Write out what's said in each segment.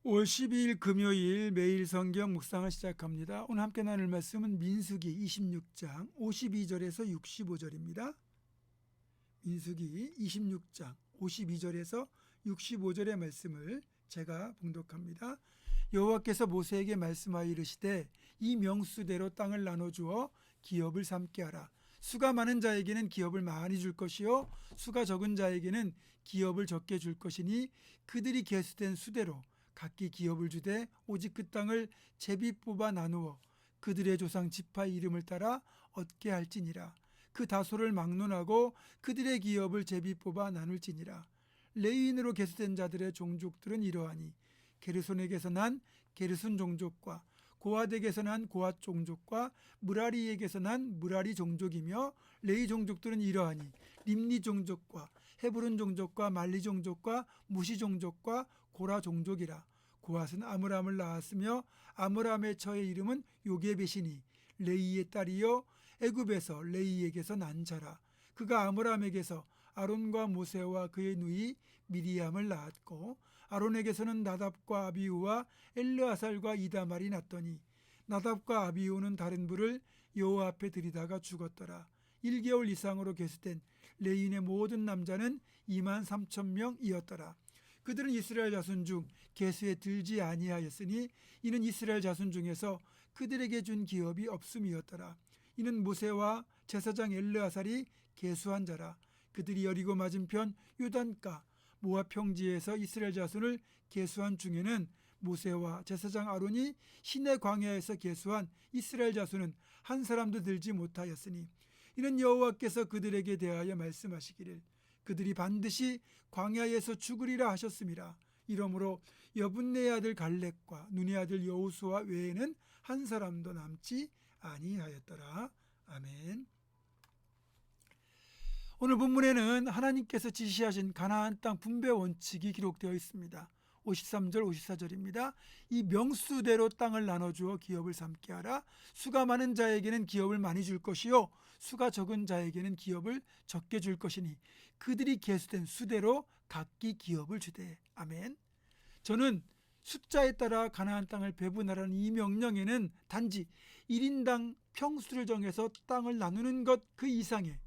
5월 12일 금요일 매일 성경 묵상을 시작합니다. 오늘 함께 나눌 말씀은 민수기 26장 52절에서 65절입니다. 민수기 26장 52절에서 65절의 말씀을 제가 봉독합니다. 여호와께서 모세에게 말씀하여 이르시되 이 명수대로 땅을 나눠주어 기업을 삼게 하라. 수가 많은 자에게는 기업을 많이 줄 것이요 수가 적은 자에게는 기업을 적게 줄 것이니 그들이 계수된 수대로 각기 기업을 주되 오직 그 땅을 제비 뽑아 나누어 그들의 조상 지파의 이름을 따라 얻게 할지니라. 그 다소를 막론하고 그들의 기업을 제비 뽑아 나눌지니라. 레위인으로 계수된 자들의 종족들은 이러하니 게르손에게서 난 게르손 종족과 고핫에게서 난 고핫 종족과 무라리에게서 난 무라리 종족이며, 레위 종족들은 이러하니 림니 종족과 헤브론 종족과 말리 종족과 무시 종족과 고라 종족이라. 고핫은 아므람을 낳았으며 아므람의 처의 이름은 요게벳이니 레이의 딸이요 애굽에서 레이에게서 난 자라. 그가 아므람에게서 아론과 모세와 그의 누이 미리암을 낳았고, 아론에게서는 나답과 아비후와 엘르아살과 이다말이 났더니 나답과 아비후는 다른 불을 여호와 앞에 들이다가 죽었더라. 1개월 이상으로 계수된 레인의 모든 남자는 2만 3천 명이었더라. 그들은 이스라엘 자손 중 계수에 들지 아니하였으니 이는 이스라엘 자손 중에서 그들에게 준 기업이 없음이었더라. 이는 모세와 제사장 엘르아살이 계수한 자라. 그들이 여리고 맞은편 요단가 모압 평지에서 이스라엘 자손을 계수한 중에는 모세와 제사장 아론이 시내 광야에서 계수한 이스라엘 자손은 한 사람도 들지 못하였으니 이는 여호와께서 그들에게 대하여 말씀하시기를 그들이 반드시 광야에서 죽으리라 하셨음이라. 이러므로 여분네의 아들 갈렙과 눈의 아들 여호수아 외에는 한 사람도 남지 아니하였더라. 아멘. 오늘 본문에는 하나님께서 지시하신 가나안 땅 분배 원칙이 기록되어 있습니다. 53절 54절입니다. 이 명수대로 땅을 나눠주어 기업을 삼게 하라. 수가 많은 자에게는 기업을 많이 줄 것이요 수가 적은 자에게는 기업을 적게 줄 것이니 그들이 계수된 수대로 각기 기업을 주되. 아멘. 저는 숫자에 따라 가나안 땅을 배분하라는 이 명령에는 단지 1인당 평수를 정해서 땅을 나누는 것 그 이상의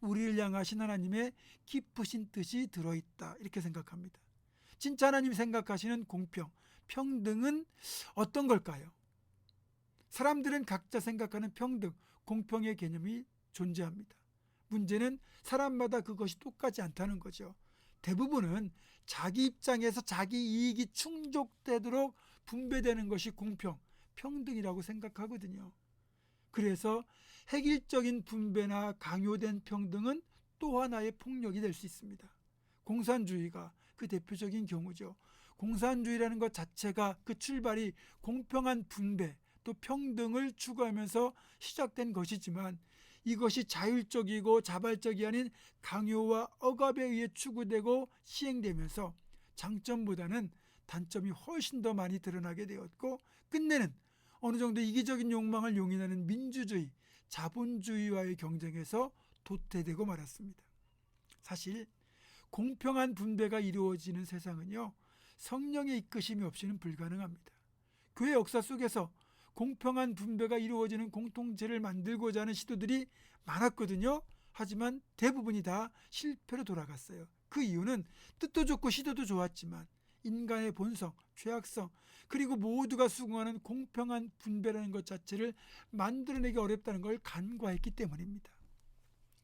우리를 향하신 하나님의 깊으신 뜻이 들어있다, 이렇게 생각합니다. 진짜 하나님이 생각하시는 공평, 평등은 어떤 걸까요? 사람들은 각자 생각하는 평등, 공평의 개념이 존재합니다. 문제는 사람마다 그것이 똑같지 않다는 거죠. 대부분은 자기 입장에서 자기 이익이 충족되도록 분배되는 것이 공평, 평등이라고 생각하거든요. 그래서 획일적인 분배나 강요된 평등은 또 하나의 폭력이 될 수 있습니다. 공산주의가 그 대표적인 경우죠. 공산주의라는 것 자체가 그 출발이 공평한 분배 또 평등을 추구하면서 시작된 것이지만 이것이 자율적이고 자발적이 아닌 강요와 억압에 의해 추구되고 시행되면서 장점보다는 단점이 훨씬 더 많이 드러나게 되었고, 끝내는 어느 정도 이기적인 욕망을 용인하는 민주주의, 자본주의와의 경쟁에서 도태되고 말았습니다. 사실 공평한 분배가 이루어지는 세상은요, 성령의 이끄심이 없이는 불가능합니다. 교회 역사 속에서 공평한 분배가 이루어지는 공동체를 만들고자 하는 시도들이 많았거든요. 하지만 대부분이 다 실패로 돌아갔어요. 그 이유는 뜻도 좋고 시도도 좋았지만 인간의 본성, 죄악성, 그리고 모두가 수긍하는 공평한 분배라는 것 자체를 만들어내기 어렵다는 걸 간과했기 때문입니다.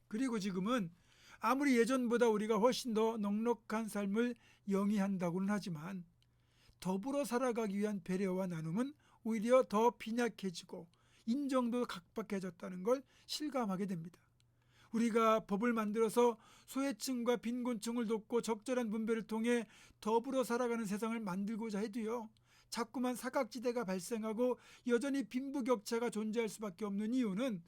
그리고 지금은 아무리 예전보다 우리가 훨씬 더 넉넉한 삶을 영위한다고는 하지만 더불어 살아가기 위한 배려와 나눔은 오히려 더 빈약해지고 인정도 각박해졌다는 걸 실감하게 됩니다. 우리가 법을 만들어서 소외층과 빈곤층을 돕고 적절한 분배를 통해 더불어 살아가는 세상을 만들고자 해도요, 자꾸만 사각지대가 발생하고 여전히 빈부격차가 존재할 수밖에 없는 이유는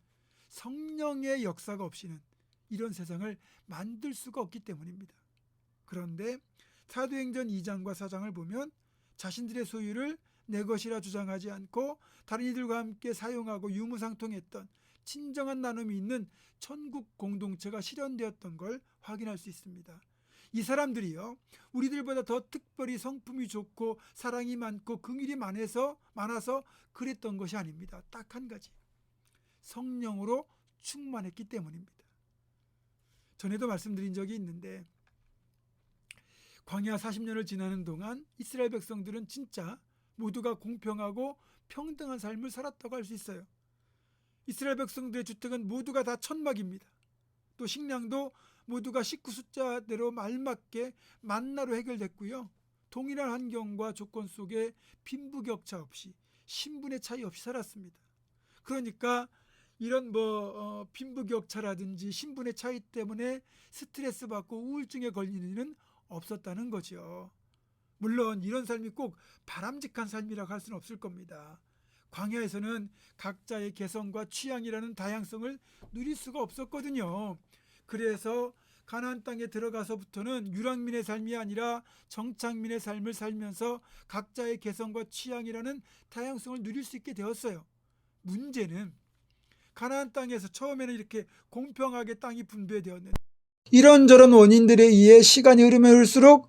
성령의 역사가 없이는 이런 세상을 만들 수가 없기 때문입니다. 그런데 사도행전 2장과 4장을 보면 자신들의 소유를 내 것이라 주장하지 않고 다른 이들과 함께 사용하고 유무상통했던 진정한 나눔이 있는 천국 공동체가 실현되었던 걸 확인할 수 있습니다. 이 사람들이요, 우리들보다 더 특별히 성품이 좋고 사랑이 많고 긍휼이 많아서 그랬던 것이 아닙니다. 딱 한 가지, 성령으로 충만했기 때문입니다. 전에도 말씀드린 적이 있는데, 광야 40년을 지나는 동안 이스라엘 백성들은 진짜 모두가 공평하고 평등한 삶을 살았다고 할 수 있어요. 이스라엘 백성들의 주택은 모두가 다 천막입니다. 또 식량도 모두가 식구 숫자대로 알맞게 만나로 해결됐고요. 동일한 환경과 조건 속에 빈부격차 없이 신분의 차이 없이 살았습니다. 그러니까 이런 빈부격차라든지 신분의 차이 때문에 스트레스 받고 우울증에 걸리는 일은 없었다는 거죠. 물론 이런 삶이 꼭 바람직한 삶이라고 할 수는 없을 겁니다. 광야에서는 각자의 개성과 취향이라는 다양성을 누릴 수가 없었거든요. 그래서 가나안 땅에 들어가서부터는 유랑민의 삶이 아니라 정착민의 삶을 살면서 각자의 개성과 취향이라는 다양성을 누릴 수 있게 되었어요. 문제는 가나안 땅에서 처음에는 이렇게 공평하게 땅이 분배되었는데, 이런저런 원인들에 의해 시간이 흐르면 흐를수록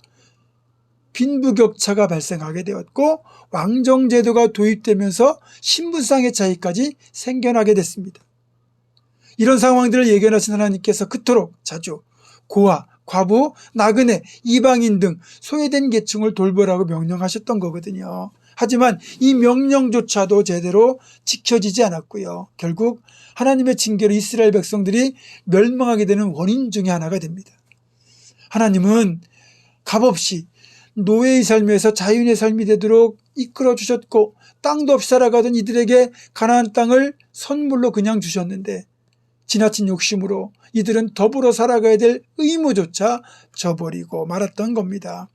빈부격차가 발생하게 되었고, 왕정제도가 도입되면서 신분상의 차이까지 생겨나게 됐습니다. 이런 상황들을 예견하신 하나님께서 그토록 자주 고아, 과부, 나그네, 이방인 등 소외된 계층을 돌보라고 명령하셨던 거거든요. 하지만 이 명령조차도 제대로 지켜지지 않았고요. 결국 하나님의 징계로 이스라엘 백성들이 멸망하게 되는 원인 중에 하나가 됩니다. 하나님은 값없이 노예의 삶에서 자유인의 삶이 되도록 이끌어 주셨고, 땅도 없이 살아가던 이들에게 가나안 땅을 선물로 그냥 주셨는데, 지나친 욕심으로 이들은 더불어 살아가야 될 의무조차 저버리고 말았던 겁니다.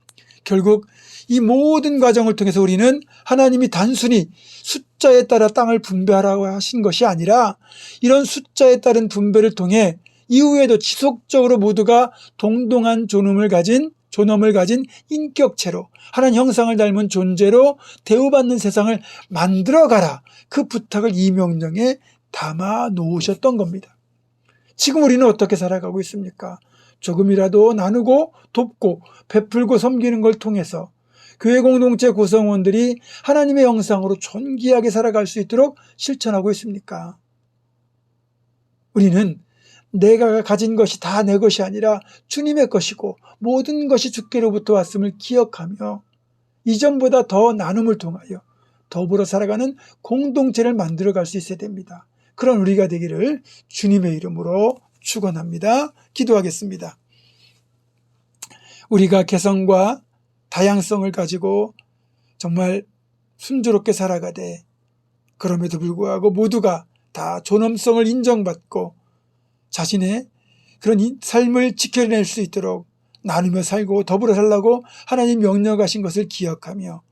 결국 이 모든 과정을 통해서 우리는 하나님이 단순히 숫자에 따라 땅을 분배하라고 하신 것이 아니라, 이런 숫자에 따른 분배를 통해 이후에도 지속적으로 모두가 동등한 존엄을 가진 인격체로 하나님 형상을 닮은 존재로 대우받는 세상을 만들어가라, 그 부탁을 이 명령에 담아 놓으셨던 겁니다. 지금 우리는 어떻게 살아가고 있습니까? 조금이라도 나누고 돕고 베풀고 섬기는 걸 통해서 교회 공동체 구성원들이 하나님의 형상으로 존귀하게 살아갈 수 있도록 실천하고 있습니까? 우리는 내가 가진 것이 다 내 것이 아니라 주님의 것이고 모든 것이 주께로부터 왔음을 기억하며 이전보다 더 나눔을 통하여 더불어 살아가는 공동체를 만들어갈 수 있어야 됩니다. 그런 우리가 되기를 주님의 이름으로 축원합니다. 기도하겠습니다. 우리가 개성과 다양성을 가지고 정말 순조롭게 살아가되, 그럼에도 불구하고 모두가 다 존엄성을 인정받고 자신의 그런 삶을 지켜낼 수 있도록 나누며 살고 더불어 살라고 하나님 명령하신 것을 기억하며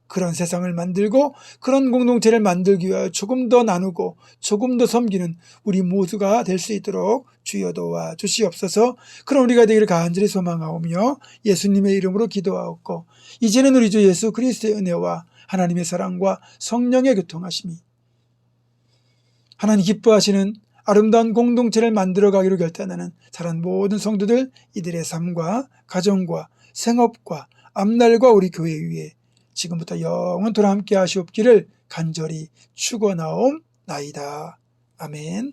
그런 세상을 만들고 그런 공동체를 만들기 위하여 조금 더 나누고 조금 더 섬기는 우리 모두가 될 수 있도록 주여 도와 주시옵소서. 그런 우리가 되기를 간절히 소망하오며 예수님의 이름으로 기도하옵고, 이제는 우리 주 예수 그리스도의 은혜와 하나님의 사랑과 성령의 교통하심이, 하나님 기뻐하시는 아름다운 공동체를 만들어가기로 결단하는 사랑하는 모든 성도들, 이들의 삶과 가정과 생업과 앞날과 우리 교회 위에 지금부터 영원토록 함께 하시옵기를 간절히 축원하옵나이다. 아멘.